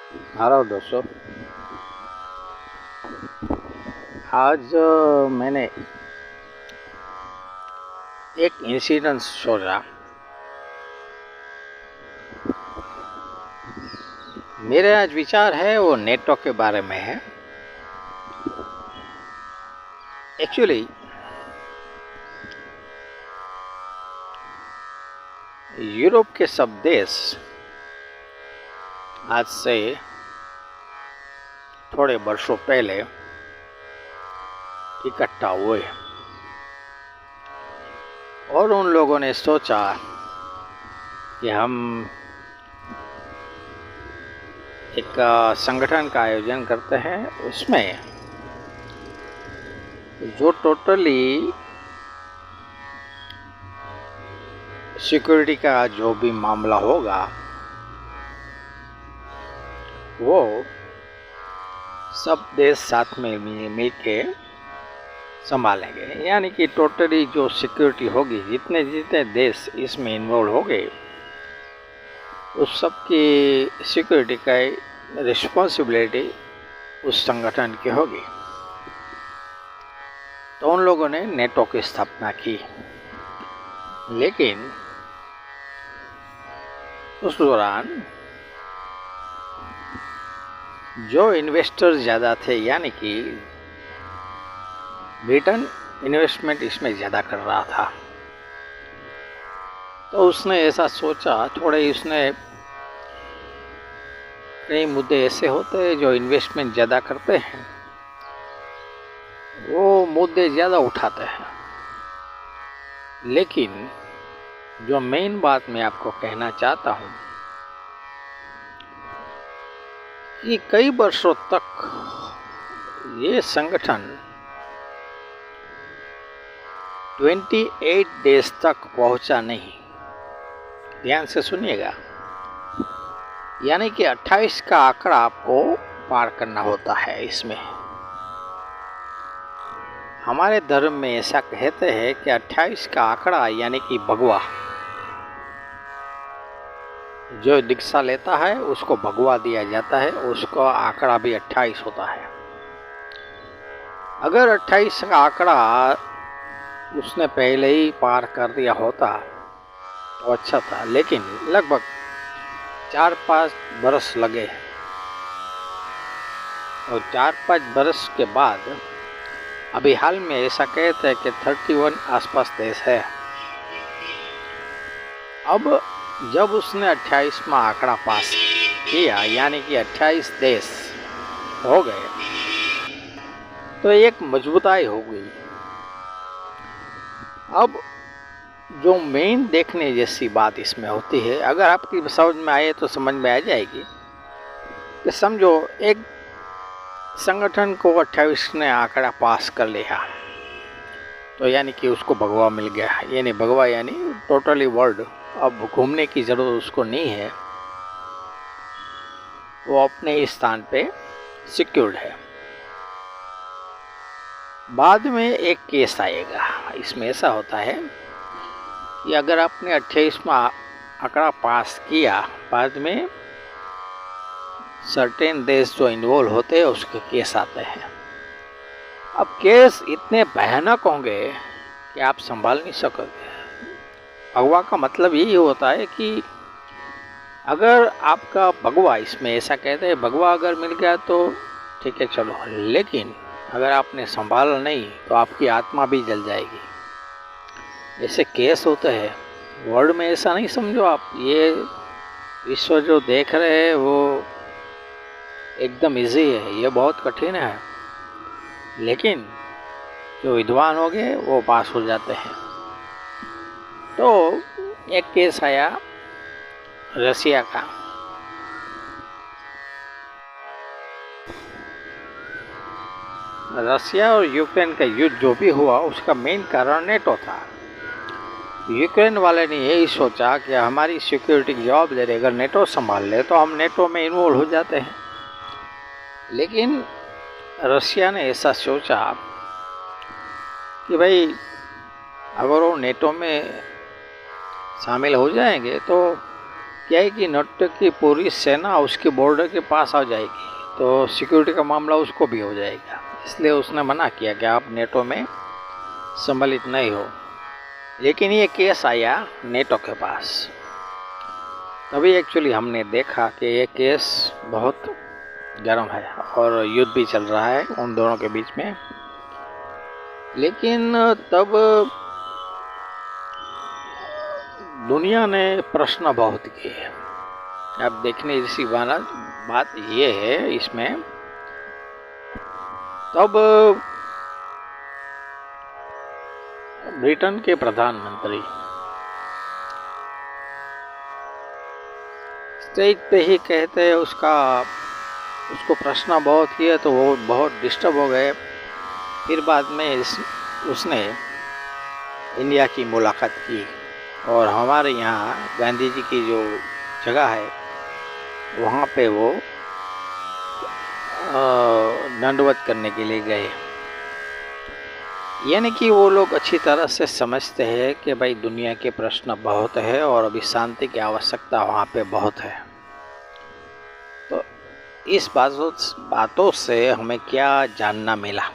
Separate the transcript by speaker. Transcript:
Speaker 1: Hello दोस्तों। आज मैंने एक इंसिडेंट सोचा। मेरे आज विचार है वो नेटो के बारे में है। एक्चुअली यूरोप के सब देश आज से थोड़े वर्षों पहले इकट्ठा हुए और उन लोगों ने सोचा कि हम एक संगठन का आयोजन करते हैं। उसमें जो टोटली सिक्योरिटी का जो भी मामला होगा वो सब देश साथ में मिल के संभालेंगे। यानी कि टोटली जो सिक्योरिटी होगी, जितने जितने देश इसमें इन्वॉल्व हो गए, उस सब की सिक्योरिटी का रिस्पॉन्सिबिलिटी उस संगठन की होगी। तो उन लोगों ने नेटो की स्थापना की। लेकिन उस दौरान जो इन्वेस्टर ज़्यादा थे, यानी कि ब्रिटेन इन्वेस्टमेंट इसमें ज़्यादा कर रहा था, तो उसने ऐसा सोचा। थोड़े उसने कई मुद्दे ऐसे होते हैं जो इन्वेस्टमेंट ज़्यादा करते हैं, वो मुद्दे ज़्यादा उठाते हैं। लेकिन जो मेन बात मैं आपको कहना चाहता हूँ कि कई वर्षों तक ये संगठन 28 देश तक पहुंचा नहीं। ध्यान से सुनिएगा, यानी कि 28 का आंकड़ा आपको पार करना होता है। इसमें हमारे धर्म में ऐसा कहते हैं कि 28 का आंकड़ा यानी कि भगवा, जो दीक्षा लेता है उसको भगवा दिया जाता है, उसका आंकड़ा भी 28 होता है। अगर 28 का आंकड़ा उसने पहले ही पार कर दिया होता तो अच्छा था, लेकिन लगभग 4-5 बरस लगे और 4-5 बरस के बाद अभी हाल में ऐसा कहते हैं कि 31 आसपास देश है। अब जब उसने 28वां आंकड़ा पास किया, यानी कि 28 देश हो गए, तो एक मजबूताई हो गई। अब जो मेन देखने जैसी बात इसमें होती है, अगर आपकी समझ में आए तो समझ में आ जाएगी कि समझो एक संगठन को 28 ने आंकड़ा पास कर लिया, तो यानी कि उसको भगवा मिल गया। यानी भगवा यानी टोटली वर्ल्ड, अब घूमने की ज़रूरत उसको नहीं है, वो अपने स्थान पे सिक्योर्ड है। बाद में एक केस आएगा। इसमें ऐसा होता है कि अगर आपने 28वां आंकड़ा पास किया, बाद में सर्टेन देश जो इन्वॉल्व होते हैं उसके केस आते हैं। अब केस इतने भयानक होंगे कि आप संभाल नहीं सकोगे। भगवा का मतलब यही होता है कि अगर आपका भगवा, इसमें ऐसा कहते हैं भगवा अगर मिल गया तो ठीक है चलो, लेकिन अगर आपने संभाला नहीं तो आपकी आत्मा भी जल जाएगी। ऐसे केस होते हैं वर्ल्ड में। ऐसा नहीं समझो आप, ये विश्व जो देख रहे हैं वो एकदम इजी है, ये बहुत कठिन है, लेकिन जो विद्वान हो गए वो पास हो जाते हैं। तो एक केस आया रसिया का। रसिया और यूक्रेन का युद्ध जो भी हुआ, उसका मेन कारण नेटो था। यूक्रेन वाले ने यही सोचा कि हमारी सिक्योरिटी की जवाबदारी अगर नेटो संभाल ले तो हम नेटो में इन्वॉल्व हो जाते हैं। लेकिन रसिया ने ऐसा सोचा कि भाई अगर वो नेटो में शामिल हो जाएंगे तो क्या है कि नेटो की पूरी सेना उसके बॉर्डर के पास आ जाएगी, तो सिक्योरिटी का मामला उसको भी हो जाएगा। इसलिए उसने मना किया कि आप नेटो में सम्मिलित नहीं हो। लेकिन ये केस आया नेटो के पास, तभी एक्चुअली हमने देखा कि ये केस बहुत गर्म है और युद्ध भी चल रहा है उन दोनों के बीच में। लेकिन तब दुनिया ने प्रश्न बहुत किए। अब देखने जैसी बात ये है इसमें, तब ब्रिटेन के प्रधानमंत्री स्टेज पे ही कहते हैं उसको प्रश्न बहुत किए तो वो बहुत डिस्टर्ब हो गए। फिर बाद में उसने इंडिया की मुलाकात की और हमारे यहाँ गांधी जी की जो जगह है वहाँ पे वो दंडवत करने के लिए गए। यानी कि वो लोग अच्छी तरह से समझते हैं कि भाई दुनिया के प्रश्न बहुत है और अभी शांति की आवश्यकता वहाँ पे बहुत है। तो इस बातों से हमें क्या जानना मिला?